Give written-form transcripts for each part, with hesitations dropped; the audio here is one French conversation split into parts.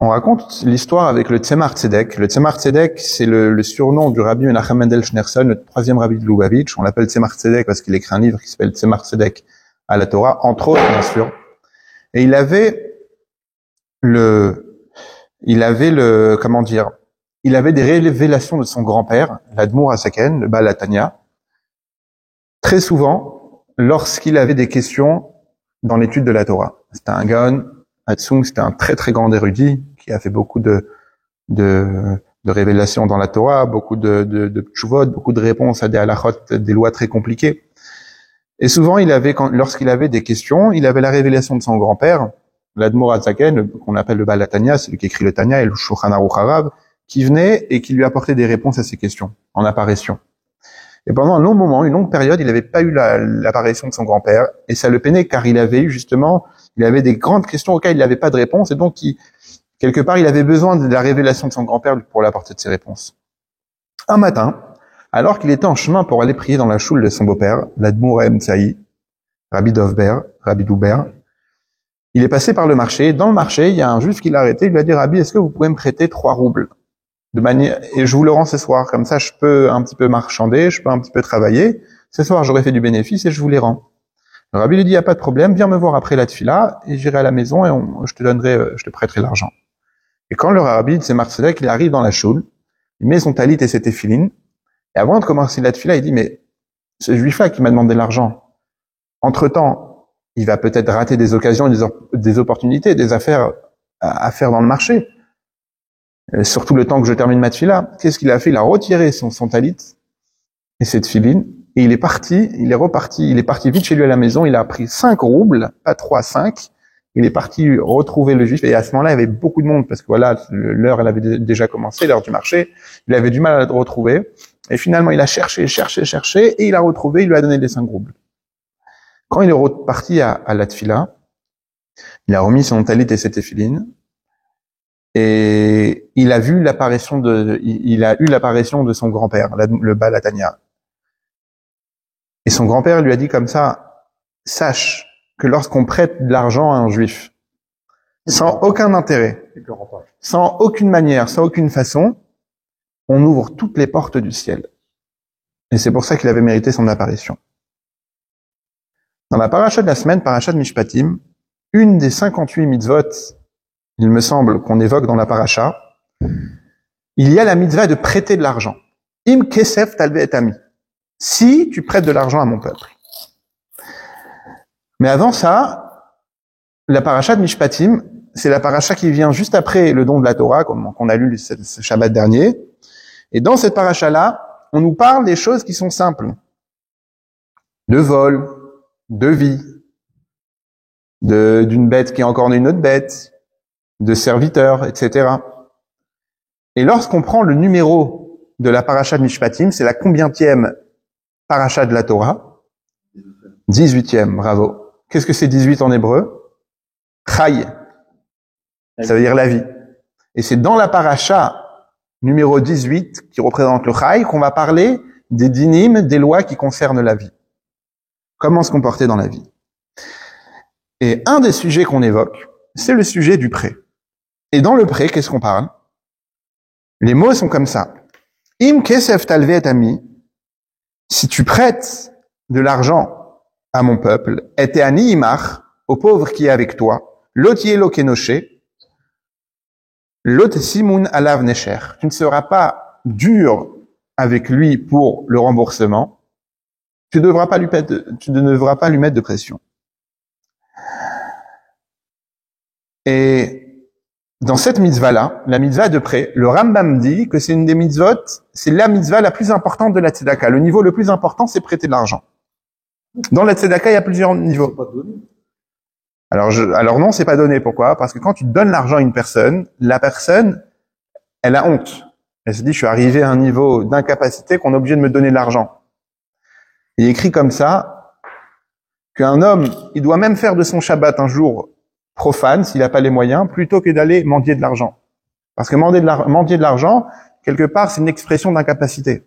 On raconte l'histoire avec le Tzemar Tzedek. Le Tzemar Tzedek, c'est le surnom du rabbi Menachem Mendel Schneerson, le troisième rabbi de Lubavitch. On l'appelle Tzemar Tzedek parce qu'il écrit un livre qui s'appelle Tzemar Tzedek à la Torah, entre autres, bien sûr. Et il avait des révélations de son grand-père, l'Admour Hasaken, le Baal HaTanya, très souvent, lorsqu'il avait des questions dans l'étude de la Torah. C'était un Gaon, Hatzung, c'était un très très grand érudit, qui a fait beaucoup de révélations dans la Torah, beaucoup de tshuvot, beaucoup de réponses à des halachot, des lois très compliquées. Et souvent, lorsqu'il avait des questions, il avait la révélation de son grand-père, l'Admour Hasaken, qu'on appelle le Baal HaTanya, c'est lui qui écrit le Tanya et le Shulchan Aruch Harav, qui venait et qui lui apportait des réponses à ses questions, en apparition. Et pendant un long moment, une longue période, il n'avait pas eu l'apparition de son grand-père, et ça le peinait car il avait des grandes questions auxquelles il n'avait pas de réponse, et donc quelque part, il avait besoin de la révélation de son grand-père pour lui apporter de ses réponses. Un matin, alors qu'il était en chemin pour aller prier dans la choule de son beau-père, l'Admour Emtsaï, Rabbi Douber, il est passé par le marché. Dans le marché, il y a un juif qui l'a arrêté, il lui a dit, Rabbi, est-ce que vous pouvez me prêter 3 roubles? Et je vous le rends ce soir, comme ça je peux un petit peu marchander, je peux un petit peu travailler. Ce soir j'aurai fait du bénéfice et je vous les rends. Le rabbi lui dit, y a pas de problème, viens me voir après la tfila et j'irai à la maison et je te prêterai l'argent. Et quand le rabbi de Tzemar Tzedek, il arrive dans la choule, il met son talit et ses téphilines, et avant de commencer la tfila, il dit, mais ce juif-là qui m'a demandé l'argent, entre-temps, il va peut-être rater des occasions, des opportunités, des affaires à faire dans le marché. Surtout le temps que je termine ma tfila, qu'est-ce qu'il a fait? Il a retiré son talit et cette filine, et il est parti vite chez lui à la maison, il a pris 5 roubles, pas 3, 5, il est parti retrouver le juif, et à ce moment-là, il y avait beaucoup de monde, parce que voilà, l'heure, elle avait déjà commencé, l'heure du marché, il avait du mal à le retrouver, et finalement, il a cherché, et il a retrouvé, il lui a donné les 5 roubles. Quand il est reparti à la tfila, il a remis son talit et ses téphilines, et il a eu l'apparition de son grand-père, le Baal HaTanya. Et son grand-père lui a dit comme ça, sache que lorsqu'on prête de l'argent à un juif, sans aucun intérêt, sans aucune manière, sans aucune façon, on ouvre toutes les portes du ciel. Et c'est pour ça qu'il avait mérité son apparition. Dans la paracha de la semaine, paracha de Mishpatim, une des 58 mitzvot, il me semble, qu'on évoque dans la paracha, il y a la mitzvah de prêter de l'argent. Im kesef talve et ami. Si tu prêtes de l'argent à mon peuple. Mais avant ça, la paracha de Mishpatim, c'est la paracha qui vient juste après le don de la Torah, qu'on a lu ce Shabbat dernier. Et dans cette paracha-là, on nous parle des choses qui sont simples. De vol, de vie, d'une bête qui a encore une autre bête, de serviteurs, etc. Et lorsqu'on prend le numéro de la paracha de Mishpatim, c'est la combientième paracha de la Torah? 18e, bravo. Qu'est-ce que c'est 18 en hébreu? Chai. Ça veut dire la vie. Et c'est dans la paracha numéro 18, qui représente le Chai, qu'on va parler des dinim, des lois qui concernent la vie. Comment se comporter dans la vie. Et un des sujets qu'on évoque, c'est le sujet du prêt. Et dans le prêt, qu'est-ce qu'on parle? Les mots sont comme ça. Im kesef talve et ami. Si tu prêtes de l'argent à mon peuple, et ani imach, au pauvre qui est avec toi, lotier lo kenoshe, lot simun alav necher. Tu ne seras pas dur avec lui pour le remboursement. Tu ne devras pas lui mettre de pression. Et dans cette mitzvah-là, la mitzvah de prêt, le Rambam dit que c'est une des mitzvot, c'est la mitzvah la plus importante de la tzedaka. Le niveau le plus important, c'est prêter de l'argent. Dans la tzedaka, il y a plusieurs niveaux. Alors non, c'est pas donné. Pourquoi? Parce que quand tu donnes l'argent à une personne, la personne, elle a honte. Elle se dit, je suis arrivé à un niveau d'incapacité qu'on est obligé de me donner de l'argent. Il est écrit comme ça, qu'un homme, il doit même faire de son Shabbat un jour profane, s'il n'a pas les moyens, plutôt que d'aller mendier de l'argent. Parce que mendier de l'argent, quelque part, c'est une expression d'incapacité.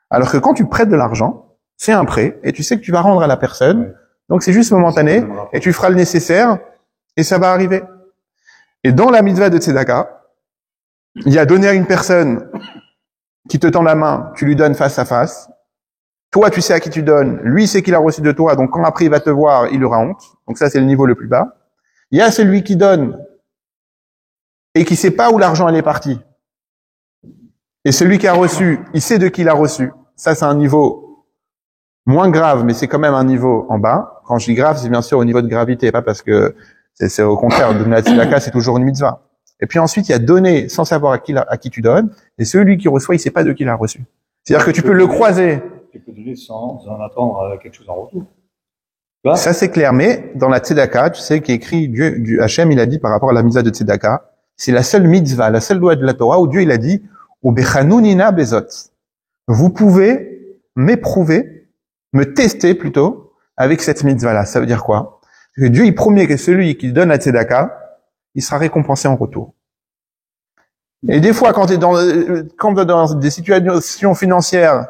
Alors que quand tu prêtes de l'argent, c'est un prêt, et tu sais que tu vas rendre à la personne, donc c'est juste momentané, et tu feras le nécessaire, et ça va arriver. Et dans la mitzvah de Tzedaka, Il y a donner à une personne qui te tend la main, tu lui donnes face à face. Toi, tu sais à qui tu donnes. Lui sait qu'il a reçu de toi. Donc, quand après il va te voir, il aura honte. Donc ça, c'est le niveau le plus bas. Il y a celui qui donne et qui sait pas où l'argent elle est parti. Et celui qui a reçu, il sait de qui il a reçu. Ça, c'est un niveau moins grave, mais c'est quand même un niveau en bas. Quand je dis grave, c'est bien sûr au niveau de gravité, pas parce que c'est au contraire, donner la tzedaka, c'est toujours une mitzvah. Et puis ensuite, il y a donner sans savoir à qui tu donnes, et celui qui reçoit, il sait pas de qui il a reçu. C'est-à-dire que tu peux le croiser. Tu peux donner sans en attendre quelque chose en retour. Ça, c'est clair, mais dans la tzedaka, tu sais, qui est écrit, Dieu, Hachem, il a dit par rapport à la mitzvah de tzedaka, c'est la seule mitzvah, la seule loi de la Torah où Dieu, il a dit, Ubechanunina bezot. Vous pouvez m'éprouver, me tester plutôt, avec cette mitzvah-là. Ça veut dire quoi? Que Dieu, il promet que celui qui donne la tzedaka, il sera récompensé en retour. Et des fois, quand tu es dans des situations financières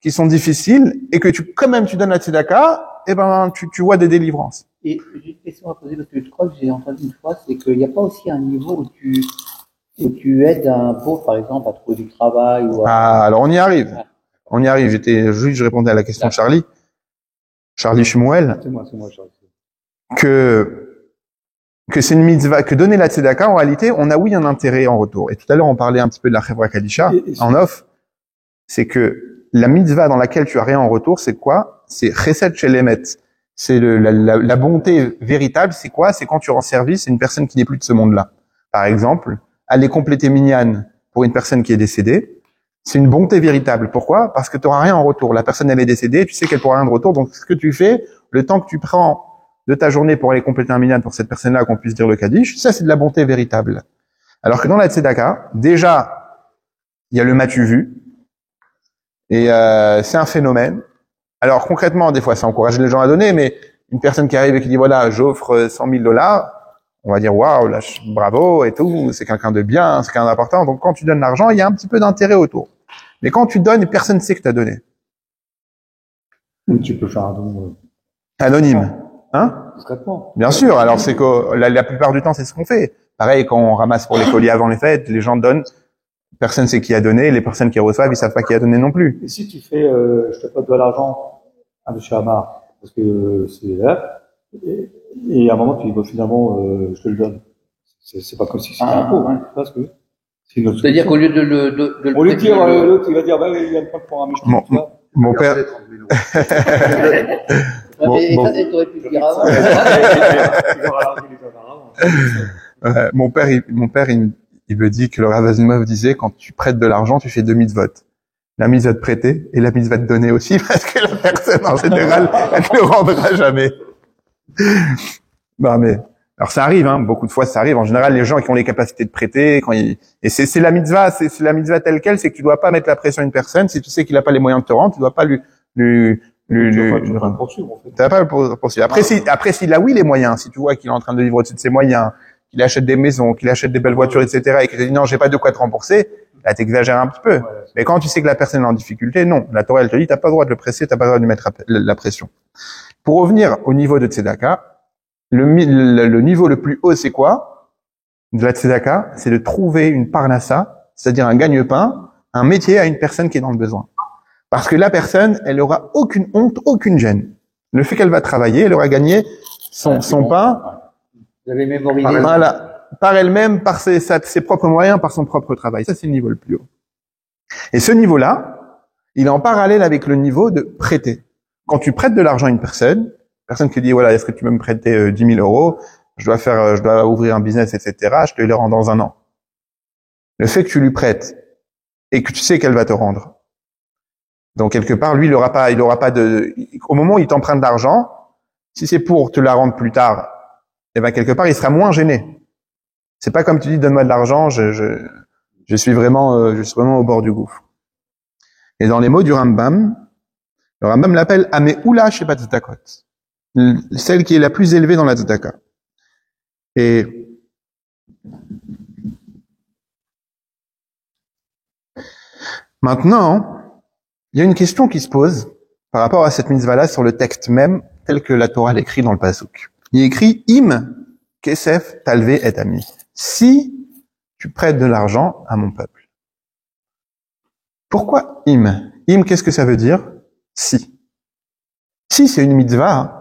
qui sont difficiles, et que quand même tu donnes la tzedaka, eh ben, tu vois des délivrances. Et j'ai une question à poser, parce que je crois que j'ai entendu une fois, c'est qu'il n'y a pas aussi un niveau où tu aides un pauvre, par exemple, à trouver du travail ou à... Ah, alors on y arrive. On y arrive. Je répondais à la question de Charlie Shmuel. C'est moi, Charlie. Que c'est une mitzvah, que donner la tzedaka, en réalité, on a oui un intérêt en retour. Et tout à l'heure, on parlait un petit peu de la chevra kadisha, en off. C'est que la mitzvah dans laquelle tu as rien en retour, c'est quoi? C'est chesed shel emet. C'est la bonté véritable, c'est quoi? C'est quand tu rends service à une personne qui n'est plus de ce monde-là. Par exemple, aller compléter minyan pour une personne qui est décédée, c'est une bonté véritable. Pourquoi? Parce que tu n'auras rien en retour. La personne, elle est décédée, tu sais qu'elle pourra rien de retour, donc ce que tu fais, le temps que tu prends de ta journée pour aller compléter un minyan pour cette personne-là, qu'on puisse dire le kaddish, ça c'est de la bonté véritable. Alors que dans la tzedaka, déjà, il y a le m'as-tu vu, et c'est un phénomène. Alors concrètement, des fois, ça encourage les gens à donner, mais une personne qui arrive et qui dit voilà, j'offre $100,000, on va dire waouh, bravo et tout, c'est quelqu'un de bien, c'est quelqu'un d'important. Donc quand tu donnes l'argent, il y a un petit peu d'intérêt autour. Mais quand tu donnes, personne ne sait que tu as donné. Tu peux faire un don anonyme. Hein? Discrètement. Bien sûr. Alors c'est que la plupart du temps, c'est ce qu'on fait. Pareil, quand on ramasse pour les colis avant les fêtes, les gens donnent. Personne sait qui a donné. Les personnes qui reçoivent, ils savent pas qui a donné non plus. Et si tu fais, je te prête de l'argent à M. Hamar, parce que c'est là, et à un moment tu dis bon, finalement, je te le donne. C'est pas comme si c'était un pot, hein. Parce que c'est-à-dire qu'au lieu de le au lieu de dire l'autre, il va dire bah il y a le prendre pour un Michel. Mon père. Mon père, il me dit que le Rav Asimov disait quand tu prêtes de l'argent, tu fais 2 mitzvot. La mitzvah de prêter et la mitzvah de donner aussi, parce que la personne en général, elle ne le rendra jamais. Non mais alors ça arrive, hein, beaucoup de fois ça arrive. En général, les gens qui ont les capacités de prêter, et c'est la mitzvah, c'est la mitzvah telle quelle, c'est que tu dois pas mettre la pression à une personne. Si tu sais qu'il a pas les moyens de te rendre, tu dois pas lui poursuivre, en fait. T'as pas le poursuivre. Après, s'il a oui les moyens, si tu vois qu'il est en train de vivre au-dessus de ses moyens, qu'il achète des maisons, qu'il achète des belles voitures, etc., et qu'il te dit non, j'ai pas de quoi te rembourser, là t'exagères un petit peu. Mais quand tu sais que la personne est en difficulté, non. La Torah, elle te dit, t'as pas le droit de le presser, t'as pas le droit de lui mettre la pression. Pour revenir au niveau de tzedaka, le niveau le plus haut, c'est quoi? De la tzedaka, c'est de trouver une parnassa, c'est-à-dire un gagne-pain, un métier à une personne qui est dans le besoin. Parce que la personne, elle aura aucune honte, aucune gêne. Le fait qu'elle va travailler, elle aura gagné son pain. Vous avez mémorisé. Voilà. Par elle-même, par ses propres moyens, par son propre travail. Ça, c'est le niveau le plus haut. Et ce niveau-là, il est en parallèle avec le niveau de prêter. Quand tu prêtes de l'argent à une personne qui dit, voilà, est-ce que tu veux me prêter 10 000 euros? Je dois ouvrir un business, etc. Je te les rends dans un an. Le fait que tu lui prêtes et que tu sais qu'elle va te rendre. Donc, quelque part, lui, il aura pas au moment où il t'emprunte de l'argent, si c'est pour te la rendre plus tard, eh ben, quelque part, il sera moins gêné. C'est pas comme tu dis, donne-moi de l'argent, je suis vraiment au bord du gouffre. Et dans les mots du Rambam, le Rambam l'appelle Ameoula Shebat Tzedakot. Celle qui est la plus élevée dans la tzedaka. Et maintenant, il y a une question qui se pose par rapport à cette mitzvah-là sur le texte même, tel que la Torah l'écrit dans le pasuk. Il est écrit Im Kesef Talve et Ami. Si tu prêtes de l'argent à mon peuple. Pourquoi im? Im, qu'est-ce que ça veut dire? Si. Si, c'est une mitzvah. Hein.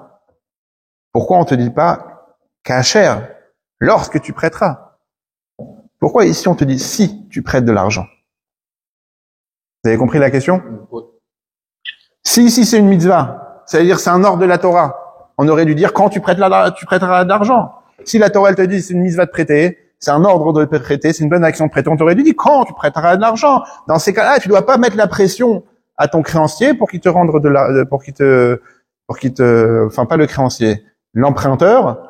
Pourquoi on te dit pas kasher, lorsque tu prêteras? Pourquoi ici on te dit si tu prêtes de l'argent? Vous avez compris la question? Si c'est une mitzvah, c'est-à-dire c'est un ordre de la Torah. On aurait dû dire quand tu prêteras de l'argent. Si la Torah elle te dit c'est une mitzvah de prêter, c'est un ordre de prêter, c'est une bonne action de prêter, on t'aurait dû dire quand tu prêteras de l'argent. Dans ces cas-là, tu dois pas mettre la pression à ton créancier pour qu'il te rende enfin pas le créancier, l'emprunteur,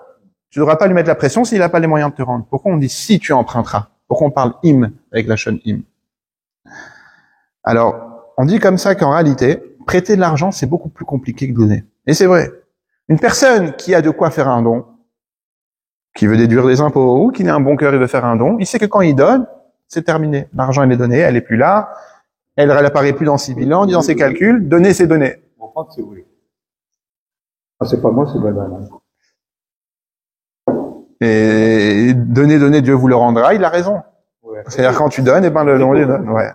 tu ne devras pas lui mettre la pression s'il n'a pas les moyens de te rendre. Pourquoi on dit si tu emprunteras? Pourquoi on parle im avec la chaîne im? Alors, on dit comme ça qu'en réalité, prêter de l'argent, c'est beaucoup plus compliqué que donner. Et c'est vrai. Une personne qui a de quoi faire un don, qui veut déduire des impôts, ou qui a un bon cœur et veut faire un don, il sait que quand il donne, c'est terminé. L'argent, elle est donnée, elle est plus là, elle apparaît plus dans ses bilans, ni dans ses calculs. Donner, c'est donner. Comprendre, c'est oui. Ah, c'est pas moi, c'est banal. Et donner, Dieu vous le rendra, il a raison. Ouais. C'est-à-dire quand tu donnes, eh ben le don, il donne. Ouais.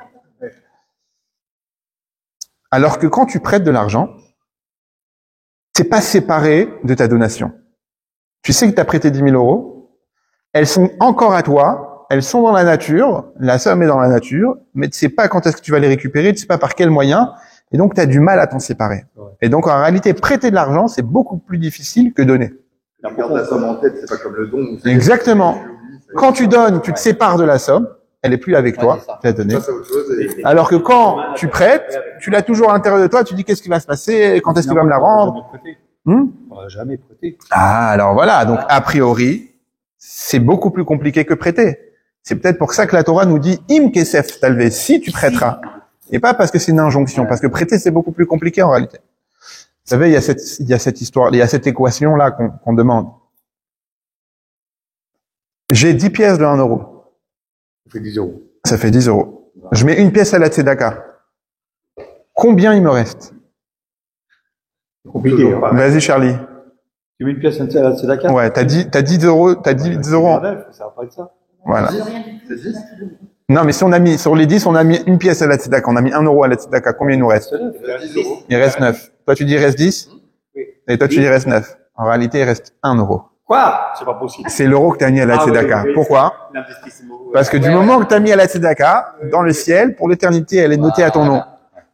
Alors que quand tu prêtes de l'argent, c'est pas séparé de ta donation. Tu sais que tu as prêté 10 000 euros, elles sont encore à toi, elles sont dans la nature, la somme est dans la nature, mais tu sais pas quand est-ce que tu vas les récupérer, tu sais pas par quel moyen, et donc tu as du mal à t'en séparer. Ouais. Et donc en réalité, prêter de l'argent, c'est beaucoup plus difficile que donner. Tu gardes la somme en tête, c'est pas comme le don. Exactement. Quand tu donnes, tu te sépares de la somme, elle est plus avec toi, tu l'as donnée. Ça, c'est autre chose. Et Alors que quand tu prêtes, tu l'as toujours à l'intérieur de toi, tu dis qu'est-ce qui va se passer, quand est-ce qu'il va me la rendre. On va jamais prêter. Ah, alors voilà, donc a priori, c'est beaucoup plus compliqué que prêter. C'est peut-être pour ça que la Torah nous dit im kesef talvé, si tu prêteras. Et pas parce que c'est une injonction, parce que prêter c'est beaucoup plus compliqué en réalité. Vous savez, il y a cette histoire, il y a cette équation là qu'on demande. J'ai 10 pièces de 1 euro. Ça fait 10 euros. Ça fait 10 euros. Je mets une pièce à la tzedaka. Combien il me reste? C'est compliqué. Hein. Vas-y Charlie. Tu mets une pièce à la tzedaka? Ouais, t'as 10 euros, t'as 10 euros. Ça va pas être ça. Voilà. c'est 10. Non, mais si on a mis, sur les 10, on a mis une pièce à la tzedaka, on a mis 1 euro à la tzedaka, combien il nous reste? Il reste 9. Toi, tu dis il reste 10? Oui. Et toi, tu dis il reste 9. En réalité, il reste 1 euro. Quoi? C'est pas possible. C'est l'euro que tu as mis à la tzedaka. Oui, oui. Pourquoi? L'investissement. Parce que du moment que tu as mis à la tzedaka, dans le ciel, pour l'éternité, elle est notée à ton nom.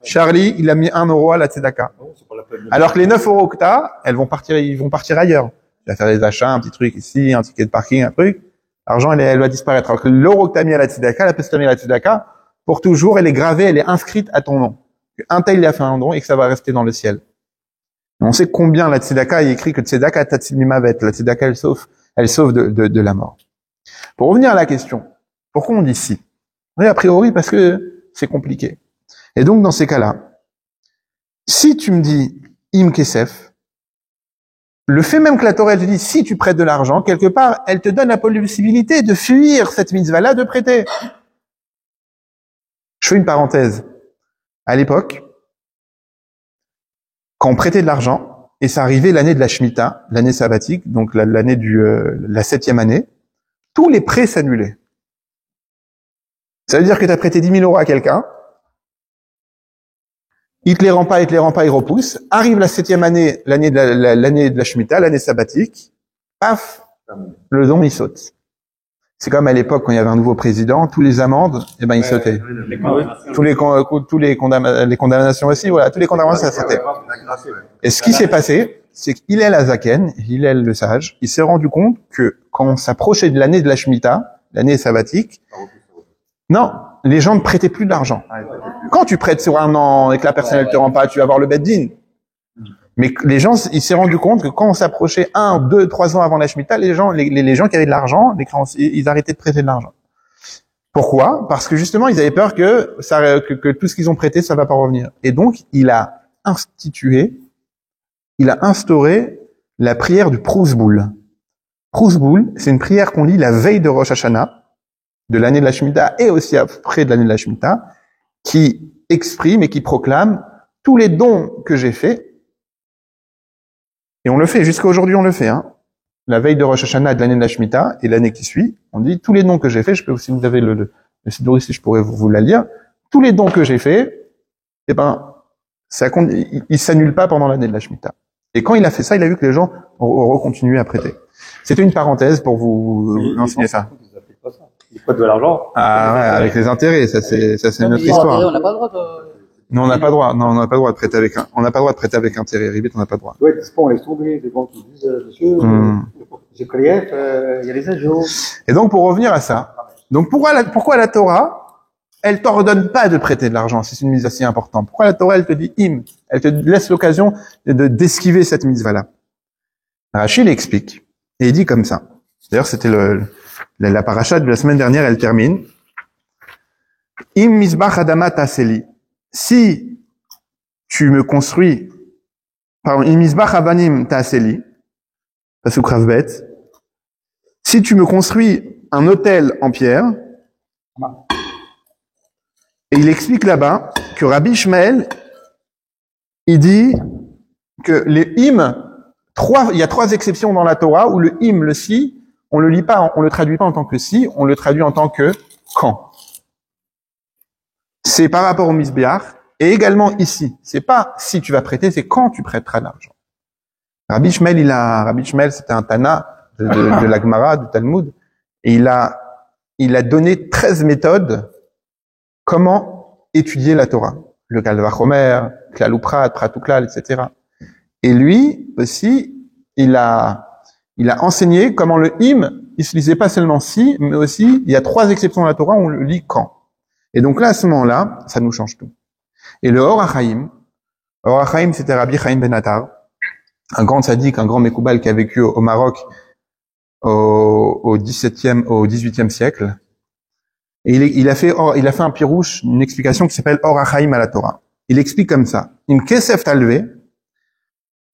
Charlie, il a mis 1 euro à la tzedaka. Non, c'est pas la peine. Alors que les 9 euros que tu as, ils vont partir ailleurs. Tu vas faire des achats, un petit truc ici, un ticket de parking, un truc. L'argent, elle va disparaître. Alors que l'euro que tu as mis à la tzedaka, la pièce que tu as mis à la tzedaka, pour toujours, elle est gravée, elle est inscrite à ton nom. Un tel, il a fait un don et que ça va rester dans le ciel. Et on sait combien la tzedaka est écrit que tzedaka tatsil mimavet. La tzedaka, elle sauve de la mort. Pour revenir à la question, pourquoi on dit si? Oui, a priori, parce que c'est compliqué. Et donc, dans ces cas-là, si tu me dis im kesef, le fait même que la Torah elle te dit si tu prêtes de l'argent, quelque part, elle te donne la possibilité de fuir cette mitzvah-là de prêter. Je fais une parenthèse. À l'époque, quand on prêtait de l'argent, et ça arrivait l'année de la Shemitah, l'année sabbatique, donc l'année la 7e année, tous les prêts s'annulaient. Ça veut dire que tu as prêté 10 000 euros à quelqu'un, il te les rend pas, il repousse. Arrive la 7e année, l'année de la Shemitah, l'année sabbatique, paf, le don il saute. C'est comme à l'époque quand il y avait un nouveau président, tous les amendes, eh ben ils sautaient. Tous les condamnations aussi, voilà, tous les condamnations ça sautait. Et ce qui s'est passé, c'est qu'Hillel Azaken, Hillel le sage, il s'est rendu compte que quand on s'approchait de l'année de la Shemitah, l'année sabbatique, non, les gens ne prêtaient plus de l'argent. Quand tu prêtes sur un an et que la personne ne te rend pas, tu vas avoir le bed-din. Mais les gens, il s'est rendu compte que quand on s'approchait 1, 2, 3 ans avant la Shemitah, les gens qui avaient de l'argent, les créanciers, ils arrêtaient de prêter de l'argent. Pourquoi? Parce que justement, ils avaient peur que tout ce qu'ils ont prêté, ça va pas revenir. Et donc, il a instauré la prière du Prousboul. Prousboul, c'est une prière qu'on lit la veille de Rosh Hashanah, de l'année de la Shemitah et aussi après de l'année de la Shemitah, qui exprime et qui proclame tous les dons que j'ai faits. Et on le fait, jusqu'à aujourd'hui on le fait, hein. la veille de Rosh Hashanah de l'année de la Shemitah et l'année qui suit, on dit tous les dons que j'ai faits, je peux, si vous avez le siduri, si je pourrais vous la lire, tous les dons que j'ai faits, eh ben, ça compte, il s'annule pas pendant l'année de la Shemitah. Et quand il a fait ça, il a vu que les gens ont continué à prêter. C'était une parenthèse pour vous enseigner ça. Ils appliquent pas ça. Ils prêtent de l'argent. Ah ouais, avec les intérêts, ça c'est Non, mais notre les histoire. intérêts, on n'a pas le droit de... Non, on n'a pas le droit. Non, on n'a pas le droit de prêter avec on n'a pas le droit de prêter avec intérêt. Ribet, on n'a pas le droit. Ouais, c'est pas, on laisse tomber. Les banques qui disent, monsieur, j'ai créé, il y a les agios. Et donc, pour revenir à ça, donc pourquoi la Torah, elle t'ordonne pas de prêter de l'argent si c'est une mitzvah si importante? Pourquoi la Torah, elle te dit elle te laisse l'occasion d'esquiver cette mitzvah-là? Rachid explique, et il dit comme ça. D'ailleurs, c'était la paracha de la semaine dernière, elle termine. Im misbach adama taseli. Si tu me construis, pardon, im misbach avanim taseli, pasuk ravbet. Si tu me construis un autel en pierre, et il explique là-bas que Rabbi Ishmael, il dit que les il y a 3 exceptions dans la Torah où le le si, on le traduit pas en tant que si, on le traduit en tant que quand. C'est par rapport au misbéach, et également ici. C'est pas si tu vas prêter, c'est quand tu prêteras l'argent. Rabbi Ishmael, c'était un Tana de la Gemara, du Talmud, et il a donné 13 méthodes comment étudier la Torah. Le Kal Vachomer, Klal Uprat, Prat Uklal, etc. Et lui aussi, il a enseigné comment le il se lisait pas seulement si, mais aussi, il y a 3 exceptions dans la Torah où on le lit quand. Et donc là, à ce moment-là, ça nous change tout. Et le Or HaChaim, c'était Rabbi Chaim Ben Attar, un grand tzaddik, un grand Mekoubal qui a vécu au Maroc au 18e siècle. Et il a fait un pirouche, une explication qui s'appelle Or HaChaim à la Torah. Il explique comme ça. Im kesef talvé,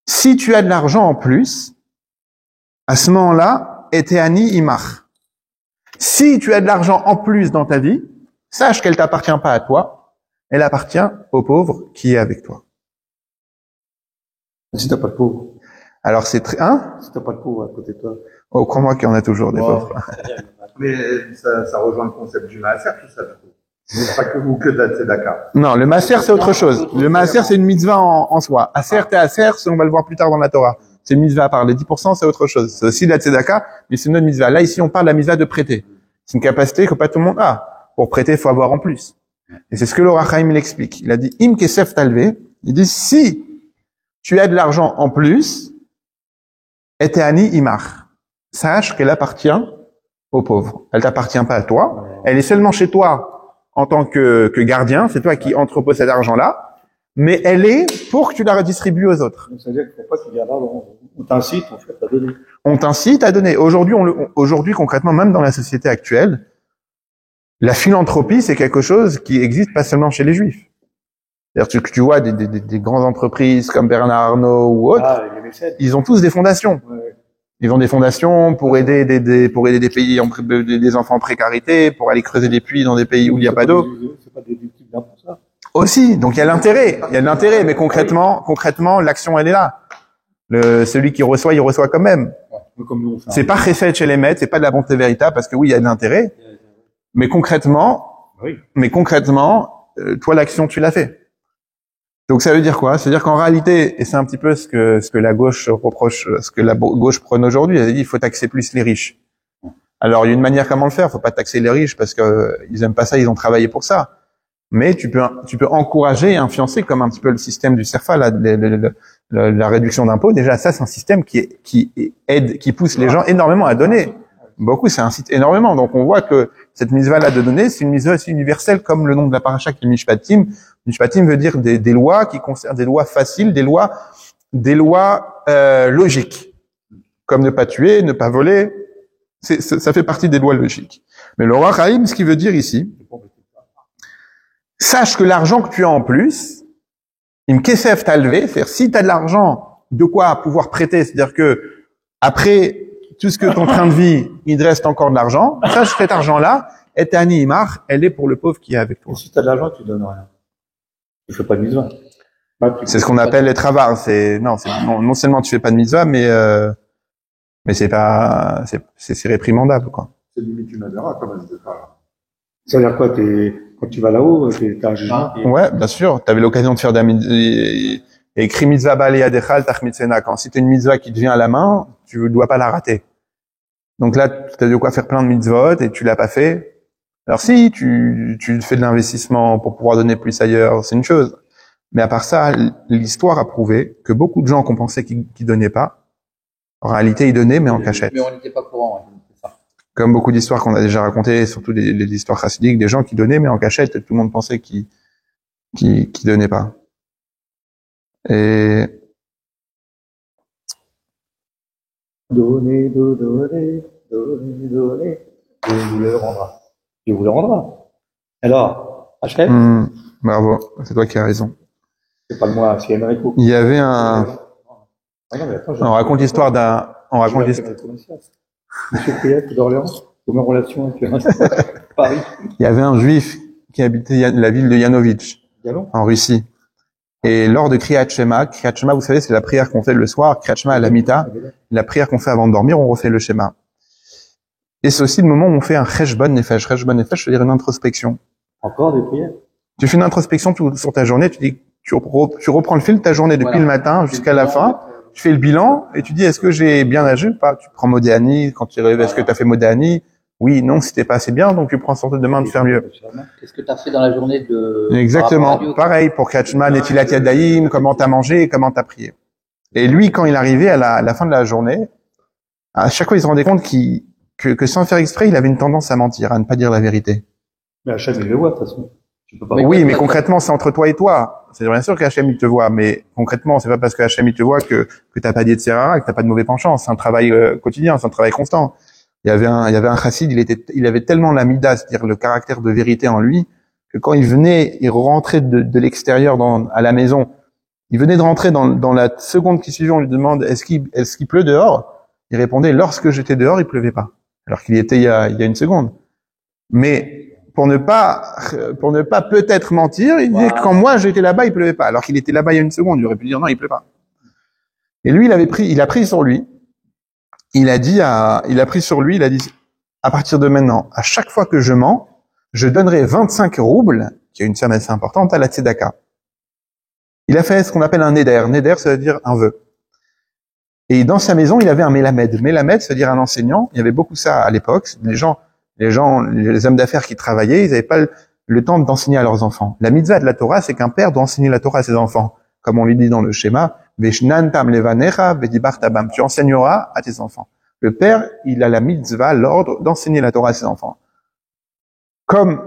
si tu as de l'argent en plus, à ce moment-là, eteani imach. Si tu as de l'argent en plus dans ta vie, sache qu'elle t'appartient pas à toi, elle appartient au pauvre qui est avec toi. Si t'as pas de pauvre. Alors c'est très, Si t'as pas de pauvre à côté de toi. Oh, crois-moi qu'il y en a toujours des pauvres. Mais ça rejoint le concept du maaser, tout ça, du coup. Pas que ou que de la tzedaka. Non, le maaser c'est autre chose. Le maaser c'est une mitzvah en soi. Aser et aser, on va le voir plus tard dans la Torah. C'est une mitzvah à part. Les 10% c'est autre chose. C'est aussi de la tzedaka, mais c'est une autre mitzvah. Là ici on parle de la mitzvah de prêter. C'est une capacité que pas tout le monde a. Pour prêter, il faut avoir en plus. Et c'est ce que l'Or HaChaim il explique. Il a dit im kesef talvé. Il dit si tu as de l'argent en plus, eteani imach. Sache qu'elle appartient aux pauvres. Elle t'appartient pas à toi. Elle est seulement chez toi en tant que gardien. C'est toi qui entreposes cet argent-là. Mais elle est pour que tu la redistribues aux autres. Donc, ça veut dire qu'il ne faut pas qu'il y a là, on t'incite, en fait, à donner. On t'incite à donner. Aujourd'hui, concrètement, même dans la société actuelle, la philanthropie, c'est quelque chose qui existe pas seulement chez les Juifs. C'est-à-dire que tu vois des grandes entreprises comme Bernard Arnault ou autres, Les mécènes. ils ont tous des fondations. Ouais. Ils ont des fondations pour aider des pays des enfants en précarité, pour aller creuser des puits dans des pays où il n'y a pas d'eau. C'est pas des types là pour ça. Aussi, donc il y a l'intérêt, mais concrètement, l'action elle est là. Celui qui reçoit, il reçoit quand même. Comme nous, on fait. C'est pas chesed chez les maîtres, c'est pas de la bonté véritable parce que oui, il y a de l'intérêt, mais concrètement, toi l'action tu l'as fait. Donc ça veut dire quoi? C'est-à-dire qu'en réalité, et c'est un petit peu ce que la gauche reproche, ce que la gauche prône aujourd'hui, elle dit il faut taxer plus les riches. Alors il y a une manière comment le faire, faut pas taxer les riches parce que ils aiment pas ça, ils ont travaillé pour ça. Mais tu peux encourager et influencer comme un petit peu le système du CERFA, la réduction d'impôts. Déjà ça c'est un système qui aide, qui pousse les gens énormément à donner. Beaucoup, ça incite énormément. Donc on voit que cette mitzvah-là de donner, c'est une mitzvah aussi universelle, comme le nom de la paracha qui est Mishpatim. Mishpatim veut dire des lois qui concernent des lois faciles, des lois logiques, comme ne pas tuer, ne pas voler. Ça fait partie des lois logiques. Mais le roi Chaim, ce qu'il veut dire ici, sache que l'argent que tu as en plus, im kesef talvé, c'est-à-dire si tu as de l'argent, de quoi pouvoir prêter, c'est-à-dire que après tout ce que ton train de vie, il te reste encore de l'argent, sache que cet argent-là, etani imach, elle est pour le pauvre qui est avec toi. Et si t'as de l'argent, tu donnes rien. Tu fais pas de mitzvah. C'est ce qu'on appelle les travars. Non seulement tu fais pas de mitzvah, mais Mais c'est pas, c'est réprimandable, quoi. C'est limite une avera, quand même, de faire. Ça veut dire quoi, quand tu vas là-haut, t'as un jugement. Ouais, bien sûr. T'avais l'occasion de faire écrit mitzvah bali adechal tach mitzvena. Quand si t'as une mitzvah qui te vient à la main, tu dois pas la rater. Donc là, tu as de quoi faire plein de mitzvot et tu l'as pas fait. Alors si, tu fais de l'investissement pour pouvoir donner plus ailleurs, c'est une chose. Mais à part ça, l'histoire a prouvé que beaucoup de gens qu'on pensait qu'ils donnaient pas, en réalité, ils donnaient, mais en cachette. Mais on n'était pas courant, ouais. C'est ça. Comme beaucoup d'histoires qu'on a déjà racontées, surtout les histoires chassidiques, des gens qui donnaient, mais en cachette, et tout le monde pensait qu'ils donnaient pas. Et Donner. Dieu vous le rendra. Dieu vous le rendra. Alors, Hachem, bravo, c'est toi qui as raison. c'est pas le moi, c'est Enrico. Il y avait un, Ah non, mais attends, on raconte l'histoire Monsieur Priette d'Orléans, comment relation avec Paris, il y avait un juif qui habitait la ville de Yanovitch, Galon. en Russie. Et lors de Kriyat Shema, vous savez, c'est la prière qu'on fait le soir, Kriyat Shema à la Mita, la prière qu'on fait avant de dormir, on refait le schéma. Et c'est aussi le moment où on fait un cheshbon nefesh. Cheshbon nefesh, c'est-à-dire une introspection. Encore des prières. Tu fais une introspection sur ta journée, tu reprends le fil de ta journée depuis le matin jusqu'à la fin, tu fais le bilan et tu dis est-ce que j'ai bien agi ou pas. Tu prends Modéani, quand tu arrives, est-ce que tu as fait Modéani? Oui, non, c'était pas assez bien, donc tu prends sorte de demain de faire mieux. Qu'est-ce que tu as fait dans la journée de... Exactement. Pareil pour Kachman et Tilat Yadayim, comment t'as mangé et comment t'as prié. Et lui, quand il arrivait à la fin de la journée, à chaque fois, il se rendait compte que sans faire exprès, il avait une tendance à mentir, à ne pas dire la vérité. Mais Hachem, il le voit, de toute façon. Tu peux pas. Oui, mais concrètement, c'est entre toi et toi. C'est bien sûr qu'Hachem, il te voit, mais concrètement, c'est pas parce que Hachem, il te voit que t'as pas dit de Serara, que t'as pas de mauvais penchant. C'est un travail quotidien, c'est un travail constant. Il y avait un chassid, il avait tellement la mida, c'est-à-dire le caractère de vérité en lui, que quand il venait, il rentrait de l'extérieur à la maison, il venait de rentrer dans la seconde qui suivait, on lui demande est-ce qu'il pleut dehors? Il répondait lorsque j'étais dehors, il pleuvait pas. Alors qu'il y était il y a une seconde. Mais pour ne pas peut-être mentir, il disait que quand moi j'étais là-bas, il pleuvait pas. Alors qu'il était là-bas il y a une seconde, il aurait pu dire non, il pleut pas. Et lui, il a pris sur lui. Il a dit à partir de maintenant, à chaque fois que je mens, je donnerai 25 roubles, qui est une somme assez importante, à la tzedaka. Il a fait ce qu'on appelle un neder. Neder, ça veut dire un vœu. Et dans sa maison, il avait un mélamed. Mélamed, c'est-à-dire un enseignant. Il y avait beaucoup ça à l'époque. Les hommes d'affaires qui travaillaient, ils n'avaient pas le temps d'enseigner à leurs enfants. La mitzvah de la Torah, c'est qu'un père doit enseigner la Torah à ses enfants. Comme on lui dit dans le schéma, Veshnantam levanecha vedibartabam. Tu enseigneras à tes enfants. Le père, il a la mitzvah, l'ordre d'enseigner la Torah à ses enfants. Comme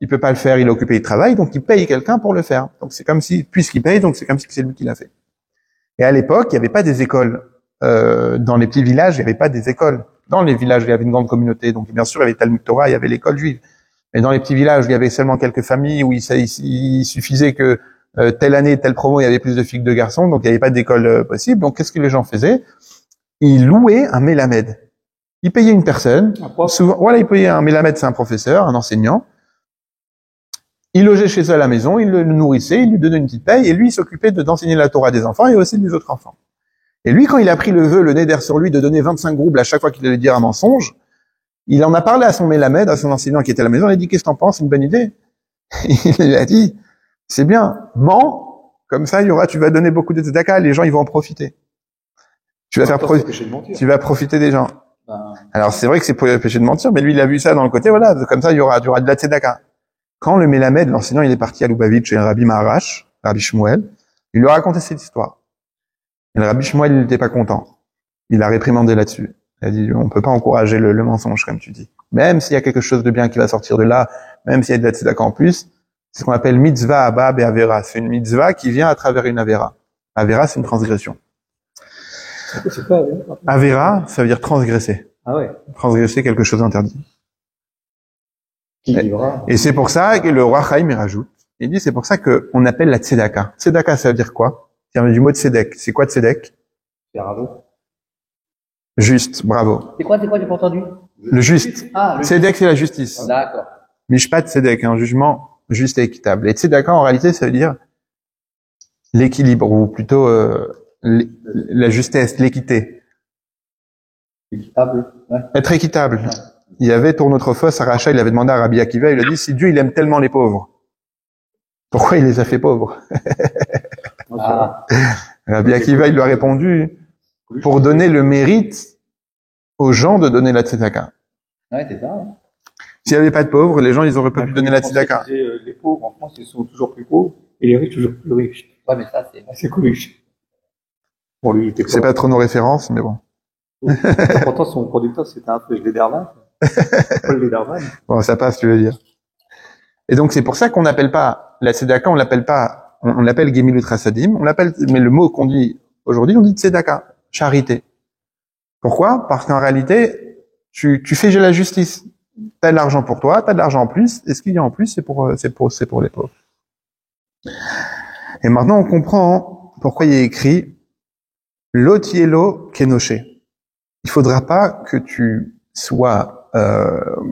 il peut pas le faire, il est occupé, il travaille, donc il paye quelqu'un pour le faire. Donc c'est comme si, puisqu'il paye, donc c'est comme si c'est lui qui l'a fait. Et à l'époque, il n'y avait pas des écoles. Dans les petits villages, il n'y avait pas des écoles. Dans les villages, il y avait une grande communauté. Donc, bien sûr, il y avait Talmud Torah, il y avait l'école juive. Mais dans les petits villages, il y avait seulement quelques familles où il suffisait que telle année, telle promo, il y avait plus de filles que de garçons. Donc, il n'y avait pas d'école possible. Donc, qu'est-ce que les gens faisaient? Ils louaient un mélamed. Ils payaient une personne. Souvent, voilà, ils payaient un mélamed, c'est un professeur, un enseignant. Il logeait chez eux à la maison, il le nourrissait, il lui donnait une petite paye, et lui, il s'occupait d'enseigner la Torah des enfants et aussi des autres enfants. Et lui, quand il a pris le vœu, le neder sur lui, de donner 25 roubles à chaque fois qu'il allait dire un mensonge, il en a parlé à son mélamed, à son enseignant qui était à la maison, il a dit, qu'est-ce que t'en penses, c'est une bonne idée? Il a dit, c'est bien, mens, comme ça, tu vas donner beaucoup de tzedaka, les gens, ils vont en profiter. Tu vas profiter des gens. Alors, c'est vrai que c'est pour péché de mentir, mais lui, il a vu ça dans le côté, voilà, comme ça, il y aura de la tzedaka. Quand le mélamed, l'enseignant, il est parti à Lubavitch chez Rabbi Maharash, Rabbi Shmuel, il lui a raconté cette histoire. Et le Rabbi Shmuel, il n'était pas content. Il a réprimandé là-dessus. Il a dit, on peut pas encourager le mensonge, comme tu dis. Même s'il y a quelque chose de bien qui va sortir de là, même s'il y a de la tzedaka en plus, c'est ce qu'on appelle mitzvah abba be avera. C'est une mitzvah qui vient à travers une avera. Avera, c'est une transgression. C'est quoi, Avera, ça veut dire transgresser. Ah ouais. Transgresser quelque chose d'interdit. Et c'est pour ça que le roi Chaim, il rajoute. Il dit, c'est pour ça qu'on appelle la tzedaka. Tzedaka, ça veut dire quoi? Ça vient du mot tzedek. C'est quoi tzedek? Bravo. Juste, bravo. C'est quoi, j'ai pas entendu? Le juste. Ah, le Tzedek, c'est la justice. D'accord. Mishpat tzedek, un jugement juste et équitable. Et tzedaka, en réalité, ça veut dire l'équilibre, ou plutôt la justesse, l'équité. Équitable. Ouais. Être équitable. Il y avait Tournotrophos, Aracha, il avait demandé à Rabbi Akiva, il a dit, si Dieu, il aime tellement les pauvres, pourquoi il les a fait pauvres? Ah. Rabbi Akiva, il lui a répondu, pour donner le mérite aux gens de donner la tzedaka. Ouais, c'est ça. Hein. S'il n'y avait pas de pauvres, les gens, ils auraient pas pu donner la tzedaka. Les pauvres en France, ils sont toujours plus pauvres et les riches toujours plus riches. Ouais, mais ça, c'est. C'est Coluche. Bon, lui, il était C'est pas trop nos références, mais bon. Pourtant, son producteur, c'était un peu Lederman. Paul Lederman. Bon, ça passe, tu veux dire. Et donc, c'est pour ça qu'on n'appelle pas la tzedaka, on l'appelle pas, on l'appelle Gemilut Chasadim, on l'appelle, mais le mot qu'on dit aujourd'hui, on dit tzedaka, charité. Pourquoi? Parce qu'en réalité, tu fais la justice. T'as de l'argent pour toi, t'as de l'argent en plus, et ce qu'il y a en plus, c'est pour les pauvres. Et maintenant, on comprend pourquoi il y a écrit Lotielo Kenoshe. Il faudra pas que tu sois,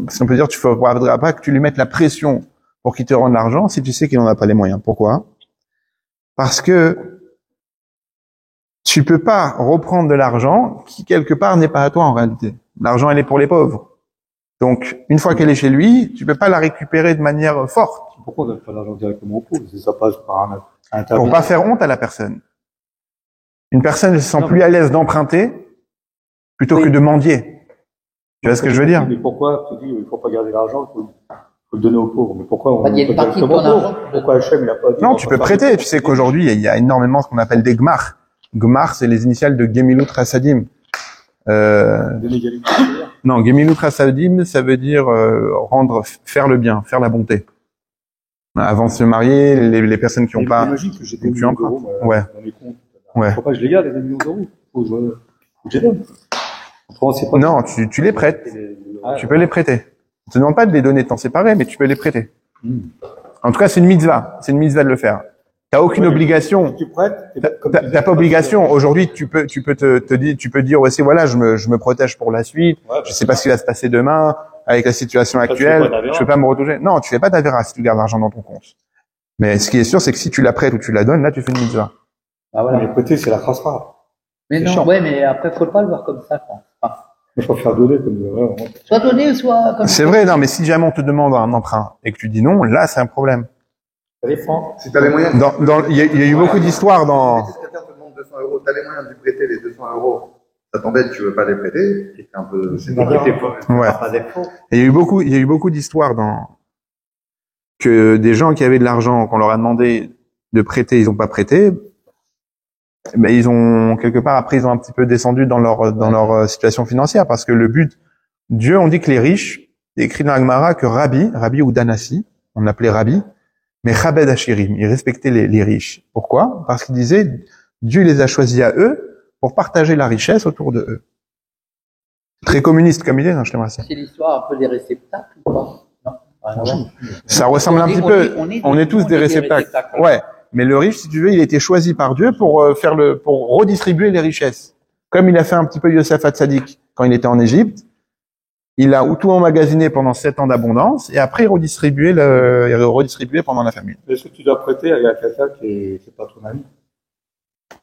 si on peut dire, tu faudra pas que tu lui mettes la pression pour qu'il te rende l'argent si tu sais qu'il n'en a pas les moyens. Pourquoi? Parce que tu peux pas reprendre de l'argent qui quelque part n'est pas à toi en réalité. L'argent, elle est pour les pauvres. Donc, une fois qu'elle est chez lui, tu peux pas la récupérer de manière forte. Pourquoi on donne pas l'argent directement aux pauvres? Ça passe par un Pour intermédiaire. pas faire honte à la personne. Une personne se sent plus à l'aise d'emprunter plutôt que de mendier. Tu vois ce que je veux dire? Mais pourquoi tu dis il faut pas garder l'argent, il faut le donner aux pauvres? Mais pourquoi on Il y a une pas partie de directement ton aux pauvres? argent. Pourquoi Hachem, il a pas dit? Non, tu peux prêter. Tu sais qu'aujourd'hui, il y a énormément ce qu'on appelle des gmar. Gmar, c'est les initiales de Gemilut Chasadim. De l'égalité. Non, Gemilut Chasadim, ça veut dire faire le bien, faire la bonté. Avant de se marier, les personnes qui n'ont pas... Imagine que j'ai des tu millions empruntes. d'euros Ouais. dans les comptes. Ouais. Faut pas que je les garde, les 2 millions d'euros. Faut que je les donne. Autrement, c'est pas... Non, tu les prêtes. Ah, Tu peux les prêter. On te demande pas de les donner de t'en séparer, mais tu peux les prêter. Hmm. En tout cas, c'est une mitzvah. C'est une mitzvah de le faire. T'as aucune obligation. Tu prêtes, T'as pas obligation. Aujourd'hui, tu peux dire aussi, voilà, je me protège pour la suite. Je sais pas ce qui va se passer demain avec la situation actuelle. Je peux pas me retoucher. Non, tu fais pas d'avéra si tu gardes l'argent dans ton compte. Mais ce qui est sûr, c'est que si tu la prêtes ou tu la donnes, là, tu fais une mitzvah. Ah, voilà. Mais prêter, c'est la chasra. Mais c'est non, chiant. ouais, mais après, faut pas le voir comme ça, quoi. Enfin, Moi, je préfère donner comme soit donner, soit comme C'est vrai, non, mais si jamais on te demande un emprunt et que tu dis non, là, c'est un problème. ça dépend. Si t'as les moyens. Il y a eu beaucoup d'histoires dans... Si quelqu'un te demande 200 euros, t'as les moyens de lui prêter les 200 euros. Ça t'embête, tu veux pas les prêter. C'est un peu, c'est Non, pas mais Ouais. pas d'effort. Et il y a eu beaucoup d'histoires que des gens qui avaient de l'argent, qu'on leur a demandé de prêter, ils ont pas prêté. Ben, ils ont, quelque part, après, ils ont un petit peu descendu dans leur situation financière, parce que le but, Dieu, on dit que les riches, il est écrit dans la Gemara que Rabbi ou Danassi, on l'appelait Rabbi, mais Chabed Hashirim, il respectait les riches. Pourquoi? Parce qu'il disait, Dieu les a choisis à eux pour partager la richesse autour de eux. Très communiste comme idée, non, je t'aimerais ça. c'est l'histoire un peu des réceptacles, ou pas? Non. Rien à voir. Ça ressemble un petit peu. On est tous des réceptacles. Ouais. Mais le riche, si tu veux, il a été choisi par Dieu pour pour redistribuer les richesses. Comme il a fait un petit peu Yosef Hatzadik quand il était en Égypte. Il a tout emmagasiné pendant 7 ans d'abondance et après il redistribuait pendant la famine. Est-ce que tu dois prêter à quelqu'un qui est pas ton ami?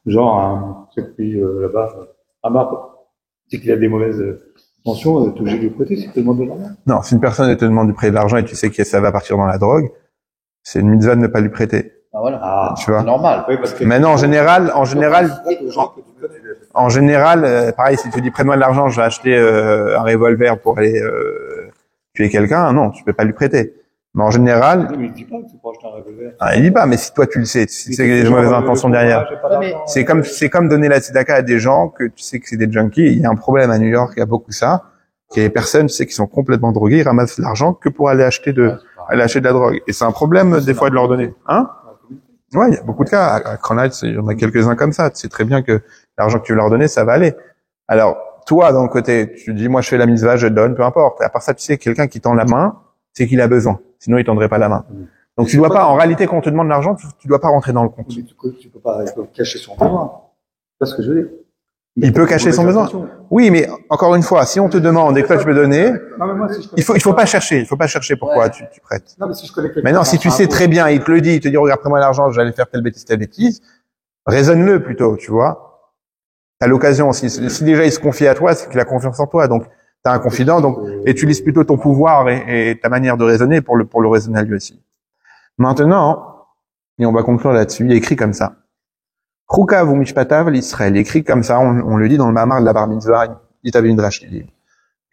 Genre, tu sais que puis, là-bas, Amar, c'est qu'il a des mauvaises intentions, t'es obligé de lui prêter si tu te demandes de l'argent. Non, si une personne te demande du prêt de l'argent et tu sais que ça va partir dans la drogue, c'est une mitzvah de ne pas lui prêter. Ah, voilà. Ah, Tu vois. C'est normal. oui, parce que... Maintenant, en général, pareil, si tu dis prête-moi de l'argent, je vais acheter un revolver pour aller tuer quelqu'un, non, tu peux pas lui prêter. Mais en général, Oui, mais il dit pas que tu peux acheter un revolver. il dit pas, mais si toi tu le sais, si c'est des mauvaises intentions derrière. C'est comme donner la tzedaka à des gens que tu sais que c'est des junkies. Il y a un problème à New York, il y a beaucoup ça. Il y a des personnes, tu sais, qui sont complètement droguées, ils ramassent l'argent que pour aller acheter de la drogue. Et c'est un problème, des fois, de leur donner. Hein? Ouais, il y a beaucoup de cas. À Cronite, il y en a quelques-uns comme ça. Tu sais très bien que l'argent que tu veux leur donner, ça va aller. Alors, toi, d'un côté, tu dis, moi, je fais la mitzvah, je donne, peu importe. Et à part ça, tu sais, quelqu'un qui tend la main, c'est qu'il a besoin. Sinon, il tendrait pas la main. Donc, tu dois pas, en réalité, quand on te demande l'argent, tu dois pas rentrer dans le compte. Mais tu peux pas cacher son besoin. C'est ce que je veux dire. Il peut cacher son besoin. Oui, mais encore une fois, si on te demande et que toi tu peux donner, Non, mais moi, si je il faut pas chercher. Il faut pas chercher pourquoi Ouais. tu prêtes. Non, mais si je connais quelqu'un. Maintenant, si tu sais très bien, il te le dit, il te dit, regarde, prends-moi l'argent, j'allais faire telle bêtise, raisonne-le plutôt, tu vois. T'as l'occasion, si déjà il se confie à toi, c'est qu'il a confiance en toi, donc t'as un confident, donc, et tu lises plutôt ton pouvoir et ta manière de raisonner pour le raisonner à lui aussi. Maintenant, et on va conclure là-dessus, il est écrit comme ça. Chukav ou mishpatav l'Israël, écrit comme ça, on le dit dans le Mamar de la Bar Mitzvah, il t'avait une drache qui dit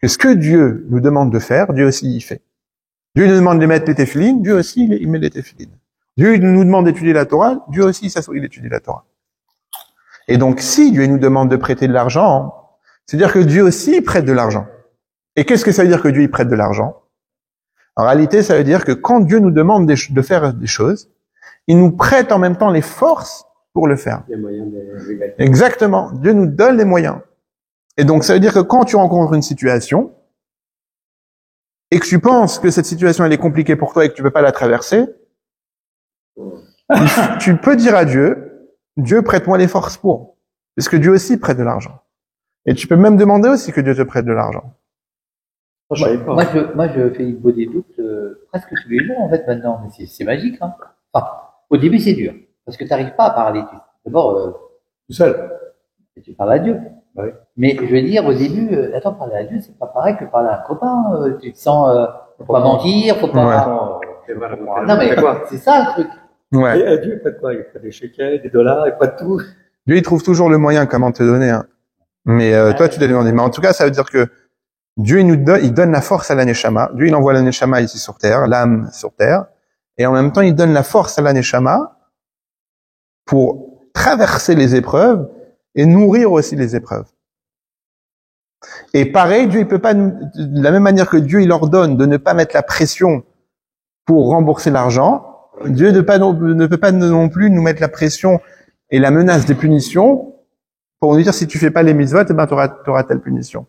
que ce que Dieu nous demande de faire, Dieu aussi y fait. Dieu nous demande de mettre les téfilines, Dieu aussi il met les téfilines. Dieu nous demande d'étudier la Torah, Dieu aussi il étudie la Torah. Et donc si Dieu nous demande de prêter de l'argent, c'est-à-dire que Dieu aussi prête de l'argent. Et qu'est-ce que ça veut dire que Dieu il prête de l'argent? En réalité, ça veut dire que quand Dieu nous demande de faire des choses, il nous prête en même temps les forces pour le faire. Les moyens de... Exactement. Dieu nous donne les moyens. Et donc, ça veut dire que quand tu rencontres une situation, et que tu penses que cette situation, elle est compliquée pour toi et que tu peux pas la traverser, tu peux dire à Dieu, Dieu, prête-moi les forces pour. Parce que Dieu aussi prête de l'argent. Et tu peux même demander aussi que Dieu te prête de l'argent. Moi, je fais une bonne écoute presque tous les jours, en fait, maintenant. Mais c'est magique, hein. Enfin, au début, c'est dur. Parce que tu n'arrives pas à parler. D'abord, Tout seul. tu parles à Dieu. Ouais. Mais je veux dire, au début, parler à Dieu, c'est pas pareil que parler à un copain. Tu te sens, faut pas mentir, faut pas... Attends, c'est vrai, Non, mais quoi? c'est ça, le truc. Ouais. Et Dieu, il fait quoi? Il fait des shekels, des dollars, il fait tout. Dieu, il trouve toujours le moyen comment te donner, hein. Mais toi, tu dois demander. Mais en tout cas, ça veut dire que Dieu, il donne la force à la Neshama. Dieu, il envoie la Neshama ici sur terre, l'âme sur terre. Et en même temps, il donne la force à la Neshama pour traverser les épreuves et nourrir aussi les épreuves. Et pareil, Dieu, il peut pas, de la même manière que Dieu, il ordonne de ne pas mettre la pression pour rembourser l'argent, Dieu ne peut pas non plus nous mettre la pression et la menace des punitions pour nous dire si tu fais pas les mitzvot, eh ben t'auras telle punition.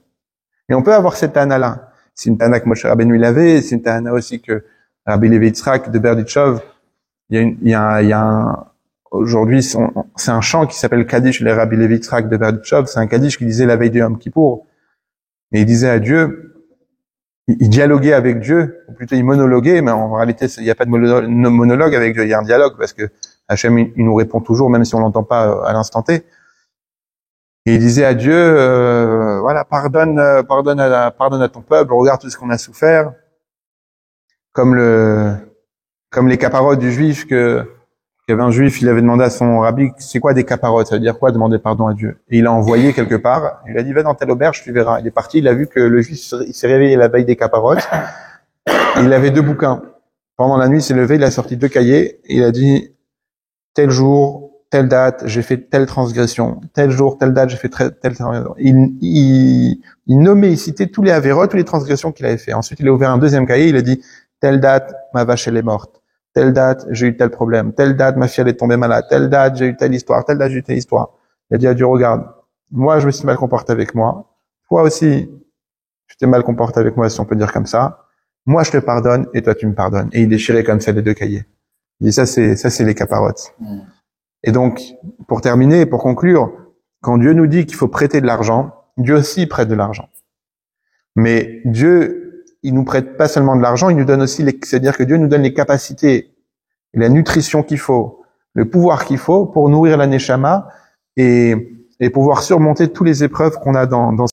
Et on peut avoir cette tana-là. C'est une tana que Moshe Rabbeinu l'avait, c'est une tana aussi que Rabbi Levi Yitzhak de Berditchov. Il y a aujourd'hui, c'est un chant qui s'appelle Kaddish, le Rabbi Levi Yitzhak de Berditchov. C'est un Kaddish qui disait la veille de Yom Kippour. Et il disait à Dieu, il dialoguait avec Dieu, ou plutôt il monologuait, mais en réalité, il n'y a pas de monologue avec Dieu, il y a un dialogue, parce que Hachem, il nous répond toujours, même si on l'entend pas à l'instant T. Et il disait à Dieu, voilà, pardonne à ton peuple, regarde tout ce qu'on a souffert, comme les caparotes du juif qu'il y avait un juif, il avait demandé à son rabbi, c'est quoi des caparotes? Ça veut dire quoi, demander pardon à Dieu? Et il l'a envoyé quelque part. Il a dit, va dans telle auberge, tu verras. Il est parti, il a vu que le juif, il s'est réveillé la veille des caparotes. Il avait 2 bouquins. Pendant la nuit, il s'est levé, il a sorti 2 cahiers, et il a dit, tel jour, telle date, j'ai fait telle transgression. Tel jour, telle date, j'ai fait telle transgression. Il nommait, il citait tous les avérotes, toutes les transgressions qu'il avait fait. Ensuite, il a ouvert un 2e cahier, il a dit, telle date, ma vache, elle est morte. Telle date, j'ai eu tel problème. Telle date, ma fille, elle est tombée malade. Telle date, j'ai eu telle histoire. Telle date, j'ai eu telle histoire. Il a dit à Dieu, regarde, moi, je me suis mal comporté avec moi. Toi aussi, tu t'es mal comporté avec moi, si on peut dire comme ça. Moi, je te pardonne et toi, tu me pardonnes. Et il déchirait comme ça les 2 cahiers. Il dit, ça, c'est les caparotes. Et donc, pour terminer, pour conclure, quand Dieu nous dit qu'il faut prêter de l'argent, Dieu aussi prête de l'argent. Mais Dieu, il nous prête pas seulement de l'argent, il nous donne aussi c'est-à-dire que Dieu nous donne les capacités, la nutrition qu'il faut, le pouvoir qu'il faut pour nourrir la Neshama et pouvoir surmonter toutes les épreuves qu'on a dans